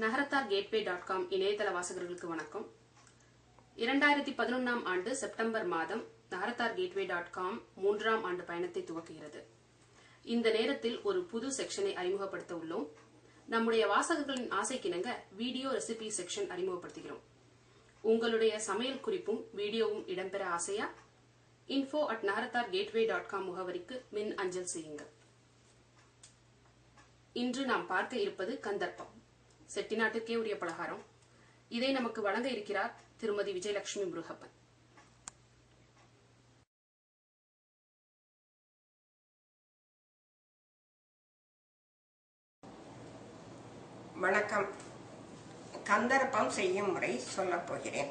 naharathargateway.com இணையதள வாசகர்களுக்கு வணக்கம். 2011ஆம் ஆண்டு செப்டம்பர் மாதம் naharathargateway.com 3ஆம் ஆண்டு பயணத்தை துவக்குகிறது. இந்த நேரத்தில் ஒரு புது செக்ஷனை அறிமுகப்படுத்த உள்ளோம். நம்முடைய வாசகர்களின் ஆசைக்கிணங்க வீடியோ ரெசிபி செக்ஷன் அறிமுகப்படுத்துகிறோம். உங்களுடைய சமையல் குறிப்பும் வீடியோவும் இடம்பெற ஆசையா? info@naharathargateway.com முகவரிக்கு மின் அஞ்சல் செய்யுங்கள். இன்று நாம் பார்க்க இருப்பது கந்தர்ப்பம், செட்டிநாட்டுக்கே உரிய பலகாரம். இதை நமக்கு வழங்க இருக்கிறார் திருமதி விஜயலட்சுமி முருகப்பன். வணக்கம். கந்தர்ப்பம் செய்யும் முறை சொல்லப் போகிறேன்.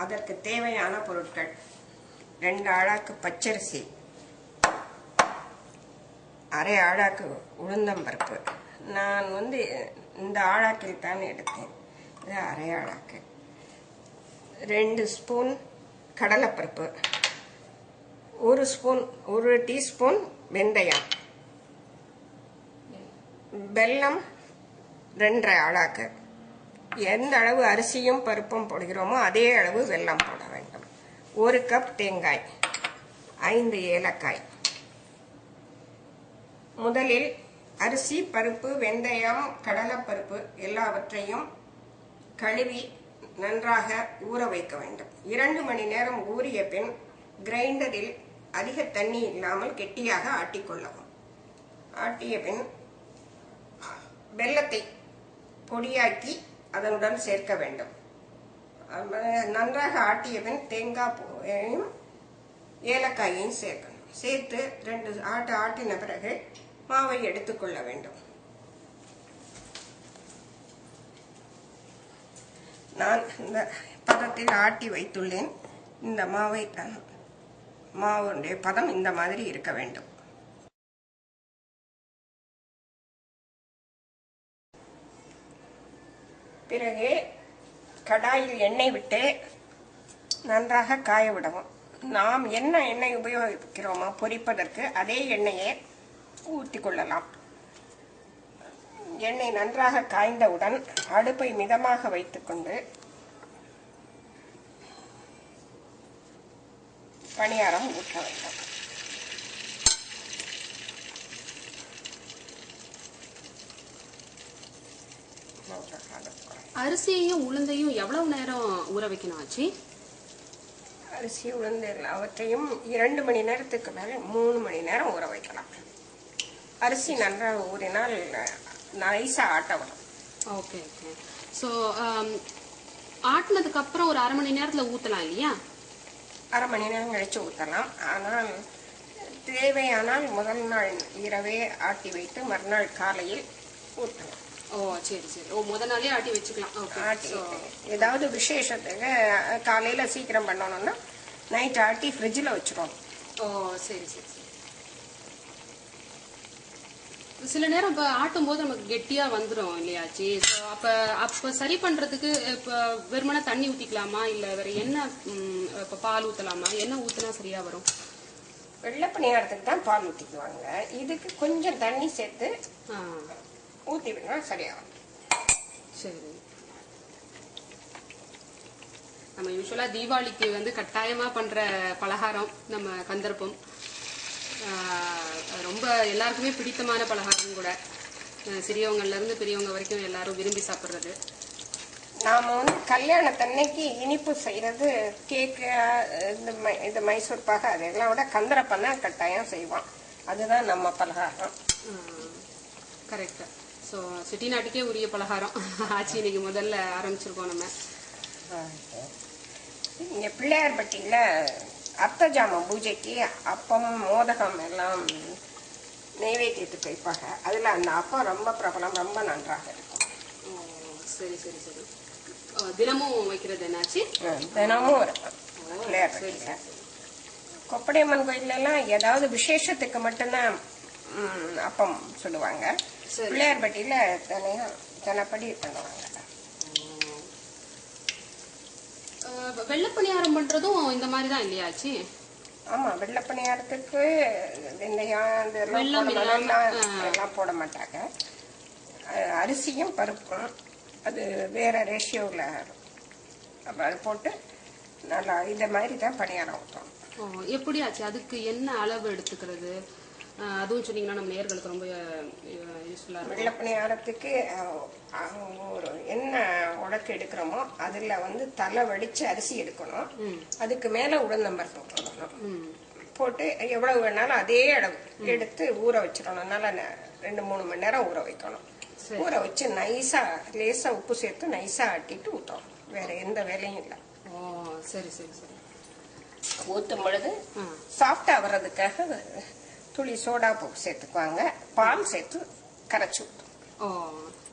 அதற்கு தேவையான பொருட்கள்: 2 ஆழாக்கு பச்சரிசி, அரை ஆழாக்கு உளுந்தம்பருப்பு. நான் இந்த ஆழாக்கில் தான் எடுத்தேன். இது அரை ஆழாக்கு. 2 ஸ்பூன் கடலைப்பருப்பு, 1 டீஸ்பூன் வெந்தயம், வெல்லம் 2 ஆழாக்கு. எந்த அளவு அரிசியும் பருப்பும் போடுகிறோமோ அதே அளவு வெல்லம் போட வேண்டும். 1 கப் தேங்காய், 5 ஏலக்காய். முதலில் அரிசி, பருப்பு, வெந்தயம், கடலைப்பருப்பு எல்லாவற்றையும் கழுவி நன்றாக ஊற வைக்க வேண்டும். 2 மணி நேரம் ஊறிய பின் கிரைண்டரில் அதிக தண்ணி இல்லாமல் கெட்டியாக ஆட்டிக்கொள்ளவும். ஆட்டிய பின் வெல்லத்தை பொடியாக்கி அதனுடன் சேர்க்க வேண்டும். நன்றாக ஆட்டிய பின் தேங்காயும் ஏலக்காயையும் சேர்க்கணும். சேர்த்து 2 ஆட்டின பிறகு மாவை எடுத்துக்கொள்ள வேண்டும். நான் இந்த பதத்தில் ஆட்டி வைத்துள்ளேன். இந்த மாவுடைய பதம் இந்த மாதிரி இருக்க வேண்டும். பிறகு கடாயில் எண்ணெய் விட்டு நன்றாக காய விடவும். நாம் என்ன எண்ணெய் உபயோகிக்கிறோமோ பொரிப்பதற்கு அதே எண்ணெயை ஊற்றிக் கொள்ளலாம். எண்ணெய் நன்றாக காய்ந்தவுடன் அடுப்பை மிதமாக வைத்துக்கொண்டு பணியாரம் ஊற்ற வேண்டும். அரிசியையும் உளுந்தையும் எவ்வளவு நேரம் ஊற வைக்கணும் ஆச்சு? அரிசி, உளுந்து அவற்றையும் 2 மணி நேரத்துக்கு மேல 3 மணி நேரம் ஊற வைக்கலாம். அரிசி நன்றாக ஊறினால் நைஸா ஆட்ட வரும். Okay okay. ஸோ ஆட்டினதுக்கு அப்புறம் ஒரு 1/2 மணி நேரத்துல ஊத்தலாம் இல்லையா? 1/2 மணி நேரம் கழிச்சு ஊற்றலாம். ஆனால் தேவையானால் முதல் நாள் இரவே ஆட்டி வைத்து மறுநாள் காலையில் ஊற்றலாம். ஓ சரி சரி. ஓ முத நாளே ஆட்டி வச்சுக்கலாம். ஆட்டி ஏதாவது விசேஷத்துக்கு காலையில சீக்கிரம் பண்ணணும்னா நைட் ஆட்டி ஃப்ரிட்ஜில் வச்சுருவோம். ஓ சரி சரி சரி. சில நேரம் இப்போ ஆட்டும் போது நமக்கு கெட்டியா வந்துடும் இல்லையாச்சு? ஸோ அப்ப சரி பண்றதுக்கு இப்போ வெறுமனே தண்ணி ஊத்திக்கலாமா, இல்ல வேற என்ன, இப்போ பால் ஊத்தலாமா, என்ன ஊத்தினா சரியா வரும்? வெள்ளை பணியாரத்துக்கு தான் பால் ஊற்றிக்குவாங்க. இதுக்கு கொஞ்சம் தண்ணி சேர்த்து ஊற்றி விடனா சரியாகும். சரி. நம்ம யூஸ்வலா தீபாவளிக்கு கட்டாயமா பண்ற பலகாரம் நம்ம கந்தர்ப்பம். ரொம்ப எல்லாருக்குமே பிடித்தமான பலகாரம் கூட. சிறியவங்கள்ல இருந்து பெரியவங்க வரைக்கும் எல்லாரும் விரும்பி சாப்பிடுறது. நாம கல்யாணத்தன்னைக்கு இனிப்பு செய்யறது கேக்கு, இந்த மைசூர் பாகு அதெல்லாம் விட கந்தர்ப்பம் தான் கட்டாயம் செய்வோம். அதுதான் நம்ம பலகாரம். கரெக்ட். ஸோ செட்டிநாட்டுக்கே உரிய பலகாரம் ஆச்சு. இன்னைக்கு முதல்ல ஆரம்பிச்சிருக்கோம் நம்ம. இங்க பிள்ளையார்பட்டியில அர்த்தஜாம பூஜைக்கு அப்பம், மோதகம் எல்லாம் நைவேத்தியத்துக்கு வைப்பாங்க. அதுல அந்த அப்பம் ரொம்ப பிரபலம், ரொம்ப நன்றாக இருக்கும். சரி சரி சரி. தினமும் வைக்கிறது என்னாச்சு? தினமும் இருக்கும் பிள்ளையார்பட்டியில. கொப்படையம்மன் கோயில்ல எல்லாம் ஏதாவது விசேஷத்துக்கு மட்டும்தான் அப்பம் சொல்லுவாங்க. பிள்ளையார்பட்டியில தினப்படி பண்ணுவாங்க. வெள்ளப்பணியாரம் பண்றதும் இந்த மாதிரி தான் இல்லையாச்சு? ஆமா, வெள்ளப்பணியாரத்துக்கு வெள்ளம் எல்லாம் போட மாட்டாங்க. அரிசியும் பருப்பும் அது வேற ரேஷியோவில் அப்போ அது போட்டு நல்லா இந்த மாதிரி தான் பணியாரம் ஊற்றணும். எப்படி ஆச்சு? அதுக்கு என்ன அளவு எடுத்துக்கிறது அதுவும் சொன்னீங்கன்னா நம்ம நேயர்களுக்கு ரொம்ப யூஸ்ஃபுல்லா இருக்கும். வெள்ளை பணியாரத்துக்கு ஒரு எண்ணெய் உடக்கு எடுக்கிறோமோ அதில் வந்து தலை வடிச்சு அரிசி எடுக்கணும். அதுக்கு மேலே உளுந்தம்பருப்பு போடணும். போட்டு எவ்வளவு வேணாலும் அதே அளவு எடுத்து ஊற வச்சிடணும். நல்லா 2-3 மணி நேரம் ஊற வைக்கணும். ஊற வச்சு நைஸா லேசா உப்பு சேர்த்து நைஸா ஆட்டிட்டு ஊற்றணும். வேற எந்த வேலையும் இல்லை. சரி சரி சரி. ஊற்றும் பொழுது சாஃப்டா வர்றதுக்காக துளி சோடா பூ சேர்த்துக்குவாங்க. பால் சேர்த்து கரைச்சி ஊற்றும்.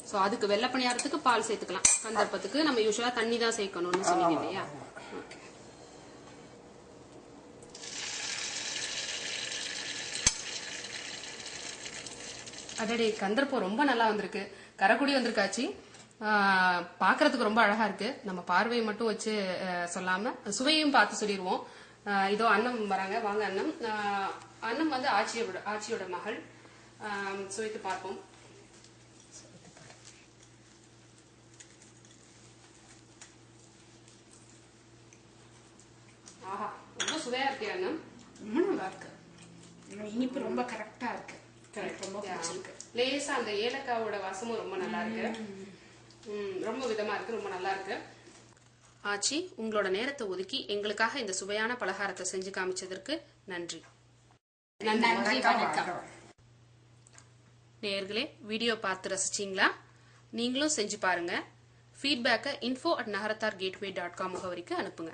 ஸோ அதுக்கு வெள்ளை பணியாரத்துக்கு பால் சேர்த்துக்கலாம். கந்தர்ப்பத்துக்கு நம்ம யூஸ்வலா தண்ணி தான் சேர்க்கணும்னு சொன்னீங்க இல்லையா? அடடே, கந்தர்ப்பம் ரொம்ப நல்லா வந்திருக்கு. கரைக்குடி வந்திருக்காச்சு. பாக்குறதுக்கு ரொம்ப அழகா இருக்கு. நம்ம பார்வையை மட்டும் வச்சு சொல்லாம சுவையையும் பார்த்து சொல்லிடுவோம். இதோ அண்ணம் வராங்க. வாங்க அண்ணம். அண்ணம் வந்து ஆட்சியோட மகள். சுவைத்து பார்ப்போம். ஆஹா, ரொம்ப சுவையா இருக்கு அண்ணம். ரொம்ப நல்லா இருக்கு. இனிப்பு ரொம்ப கரெக்டா இருக்கு. ரொம்ப பிடிச்சிருக்கு. லேசா அந்த ஏலக்காவோட வாசமும் ரொம்ப நல்லா இருக்கு. ரொம்ப விதமா இருக்கு. ரொம்ப நல்லா இருக்கு. ஆச்சி, உங்களோட நேரத்தை ஒதுக்கி எங்களுக்காக இந்த சுவையான பலகாரத்தை செஞ்சு காமிச்சதற்கு நன்றி. நன்றி, வணக்கம். நேயர்களே, வீடியோ பார்த்து ரசிச்சீங்களா? நீங்களும் செஞ்சு பாருங்க. ஃபீட்பேக்கை info@nagaratargateway.com முகவரிக்கு அனுப்புங்க.